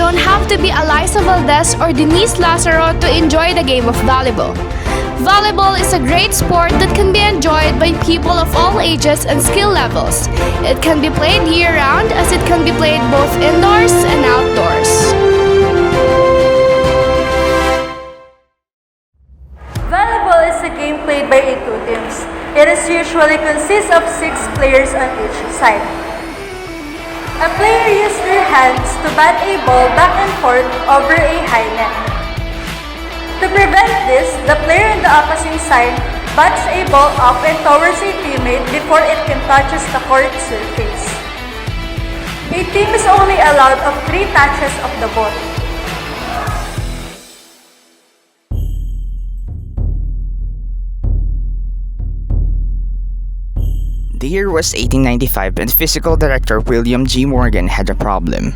don't have to be Eliza Valdez or Denise Lazaro to enjoy the game of volleyball. Volleyball is a great sport that can be enjoyed by people of all ages and skill levels. It can be played year-round as it can be played both indoors and outdoors. Volleyball is a game played by 2 teams. It is usually consists of 6 players on each side. A player uses their hands to bat a ball back and forth over a high net. To prevent this, the player on the opposite side bats a ball up and towards a teammate before it can touch the court surface. A team is only allowed of 3 touches of the ball. The year was 1895 and physical director William G. Morgan had a problem.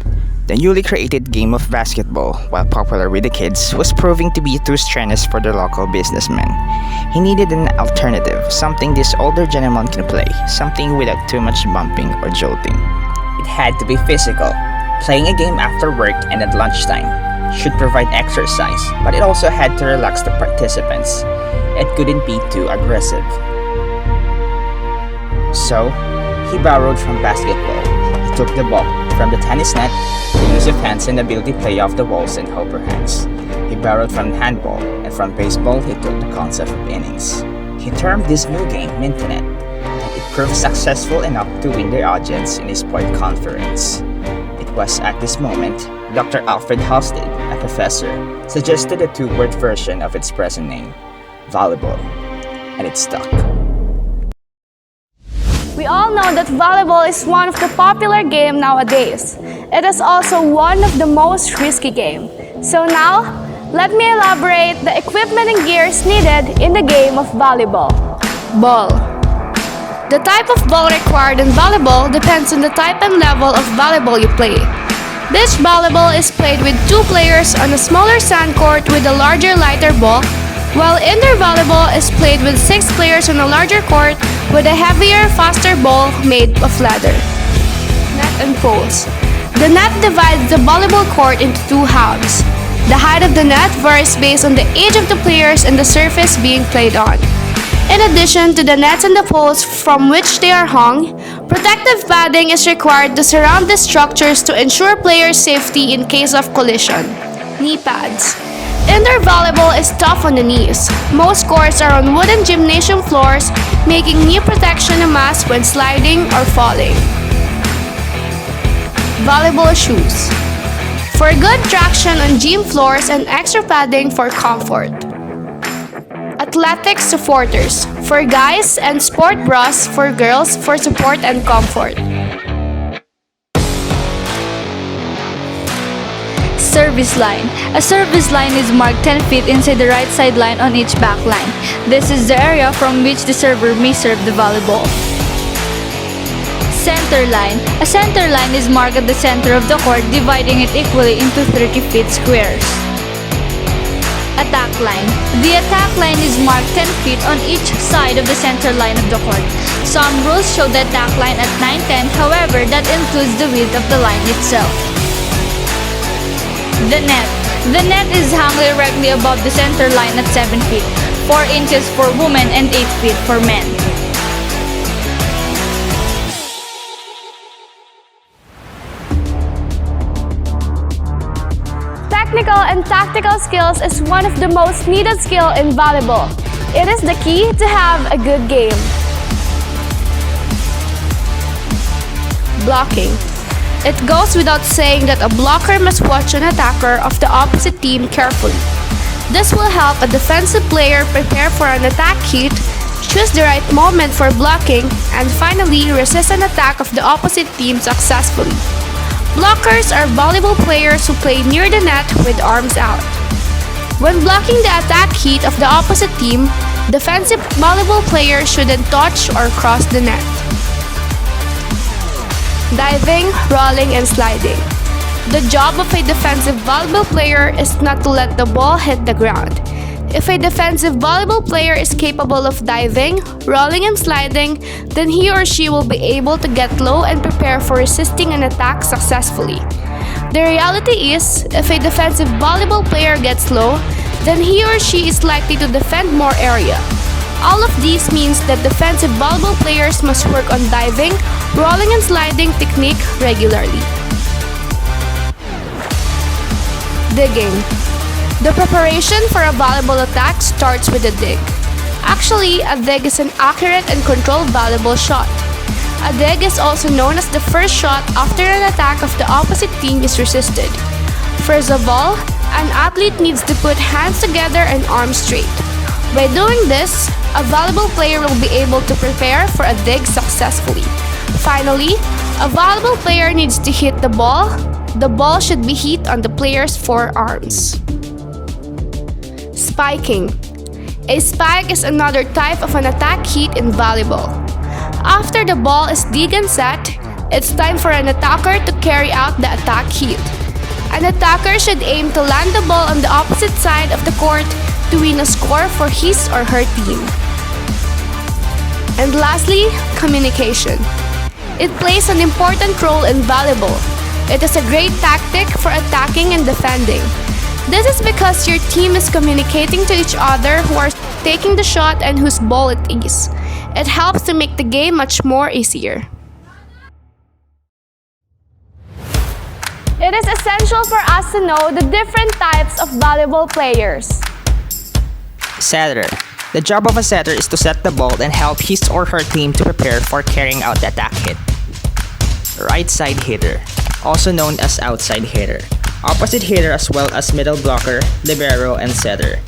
The newly created game of basketball, while popular with the kids, was proving to be too strenuous for the local businessman. He needed an alternative, something this older gentleman can play, something without too much bumping or jolting. It had to be physical. Playing a game after work and at lunchtime should provide exercise, but it also had to relax the participants. It couldn't be too aggressive. So, he borrowed from basketball. He took the ball from the tennis net, the use of hands and ability to play off the walls and hoper hands. He borrowed from handball, and from baseball he took the concept of innings. He termed this new game Mintonet, and it proved successful enough to win the audience in a sport conference. It was at this moment Dr. Alfred Halstead, a professor, suggested a 2-word version of its present name, volleyball, and it stuck. We all know that volleyball is one of the popular games nowadays. It is also one of the most risky games. So now, let me elaborate the equipment and gears needed in the game of volleyball. Ball. The type of ball required in volleyball depends on the type and level of volleyball you play. Beach volleyball is played with 2 players on a smaller sand court with a larger, lighter ball, while indoor volleyball is played with 6 players on a larger court with a heavier, faster ball made of leather. Net and poles. The net divides the volleyball court into 2 halves. The height of the net varies based on the age of the players and the surface being played on. In addition to the nets and the poles from which they are hung, protective padding is required to surround the structures to ensure players' safety in case of collision. Knee pads. Indoor volleyball is tough on the knees. Most courts are on wooden gymnasium floors, making knee protection a must when sliding or falling. Volleyball shoes. For good traction on gym floors and extra padding for comfort. Athletic supporters. For guys and sport bras for girls for support and comfort. Service line. A service line is marked 10 feet inside the right sideline on each back line. This is the area from which the server may serve the volleyball. Center line. A center line is marked at the center of the court, dividing it equally into 30 feet squares. Attack line. The attack line is marked 10 feet on each side of the center line of the court. Some rules show the attack line at 9-10, however, that includes the width of the line itself. The net. The net is hung directly above the center line at 7 feet, 4 inches for women and 8 feet for men. Technical and tactical skills is one of the most needed skill in volleyball. It is the key to have a good game. Blocking. It goes without saying that a blocker must watch an attacker of the opposite team carefully. This will help a defensive player prepare for an attack hit, choose the right moment for blocking, and finally resist an attack of the opposite team successfully. Blockers are volleyball players who play near the net with arms out. When blocking the attack hit of the opposite team, defensive volleyball players shouldn't touch or cross the net. Diving, rolling, and sliding. The job of a defensive volleyball player is not to let the ball hit the ground. If a defensive volleyball player is capable of diving, rolling, and sliding, then he or she will be able to get low and prepare for resisting an attack successfully. The reality is, if a defensive volleyball player gets low, then he or she is likely to defend more area. All of these means that defensive volleyball players must work on diving, rolling and sliding technique regularly. Digging. The preparation for a volleyball attack starts with a dig. Actually, a dig is an accurate and controlled volleyball shot. A dig is also known as the first shot after an attack of the opposite team is resisted. First of all, an athlete needs to put hands together and arms straight. By doing this, a volleyball player will be able to prepare for a dig successfully. Finally, a volleyball player needs to hit the ball. The ball should be hit on the player's forearms. Spiking. A spike is another type of an attack hit in volleyball. After the ball is dig and set, it's time for an attacker to carry out the attack hit. An attacker should aim to land the ball on the opposite side of the court to win a score for his or her team. And lastly, communication. It plays an important role in volleyball. It is a great tactic for attacking and defending. This is because your team is communicating to each other who are taking the shot and whose ball it is. It helps to make the game much more easier. It is essential for us to know the different types of volleyball players. Setter. The job of a setter is to set the ball and help his or her team to prepare for carrying out the attack hit. Right side hitter, also known as outside hitter, opposite hitter as well as middle blocker, libero, and setter.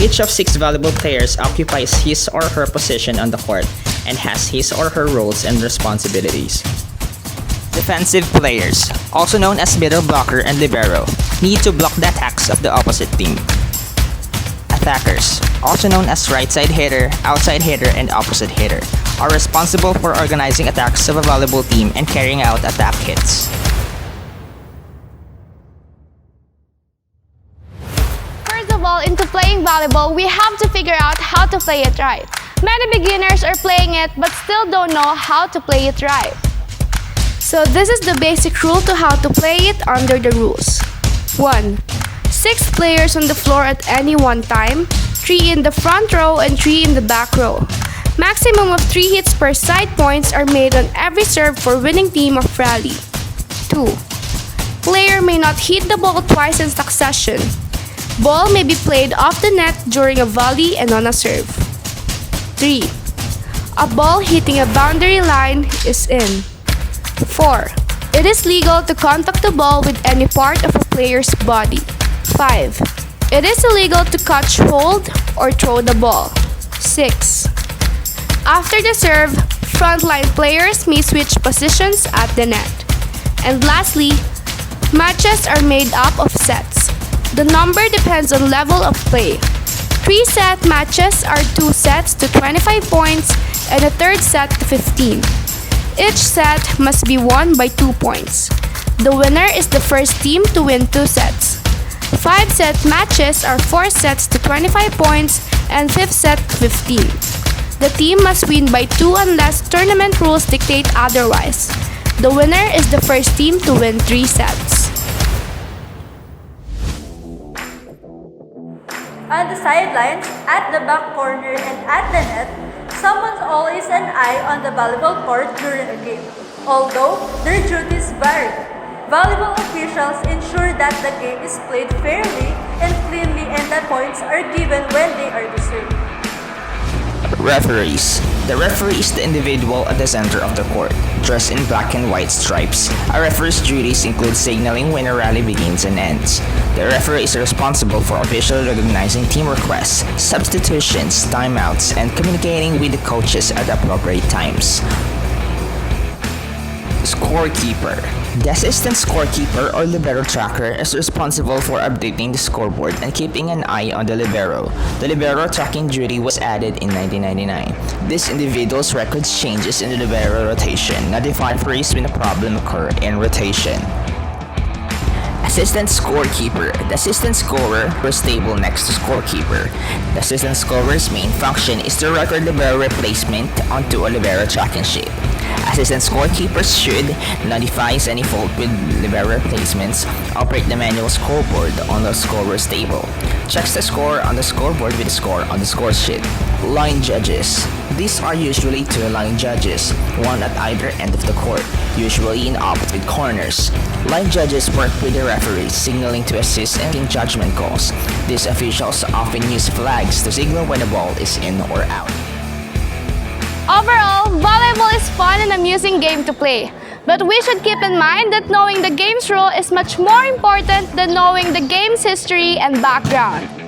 Each of 6 volleyball players occupies his or her position on the court and has his or her roles and responsibilities. Defensive players, also known as middle blocker and libero, need to block the attacks of the opposite team. Attackers, also known as right side hitter, outside hitter, and opposite hitter, are responsible for organizing attacks of a volleyball team and carrying out attack hits. First of all, into playing volleyball, we have to figure out how to play it right. Many beginners are playing it but still don't know how to play it right. So this is the basic rule to how to play it under the rules. 1. 6 players on the floor at any one time, 3 in the front row and 3 in the back row. Maximum of 3 hits per side points are made on every serve for winning team of rally. 2. Player may not hit the ball twice in succession. Ball may be played off the net during a volley and on a serve. 3. A ball hitting a boundary line is in. 4. It is legal to contact the ball with any part of a player's body. 5. It is illegal to catch, hold, or throw the ball. 6. After the serve, frontline players may switch positions at the net. And lastly, matches are made up of sets. The number depends on level of play. 3-set matches are 2 sets to 25 points and a third set to 15. Each set must be won by 2 points. The winner is the first team to win 2 sets. 5-set matches are 4 sets to 25 points and 5th set to 15. The team must win by 2 unless tournament rules dictate otherwise. The winner is the first team to win 3 sets. On the sidelines, at the back corner, and at the net, someone's always an eye on the volleyball court during a game, although their duties vary. Volleyball officials ensure that the game is played fairly and cleanly and that points are given when they are deserved. Referees. The referee is the individual at the center of the court, dressed in black and white stripes. A referee's duties include signaling when a rally begins and ends. The referee is responsible for officially recognizing team requests, substitutions, timeouts, and communicating with the coaches at appropriate times. Scorekeeper. The assistant scorekeeper or libero tracker is responsible for updating the scoreboard and keeping an eye on the libero. The libero tracking duty was added in 1999. This individual's records changes in the libero rotation, notify referees when a problem occurs in rotation. Assistant scorekeeper. The assistant scorer was stable next to scorekeeper. The assistant scorer's main function is to record libero replacement onto a libero tracking sheet. Assistant scorekeepers should notify any fault with libero replacements, operate the manual scoreboard on the scorer's table, checks the score on the scoreboard with the score on the score sheet. Line judges. These are usually two line judges, one at either end of the court, usually in opposite corners. Line judges work with the referees, signaling to assist in judgment calls. These officials often use flags to signal when the ball is in or out. Overall, volleyball is fun and amusing game to play. But we should keep in mind that knowing the game's rule is much more important than knowing the game's history and background.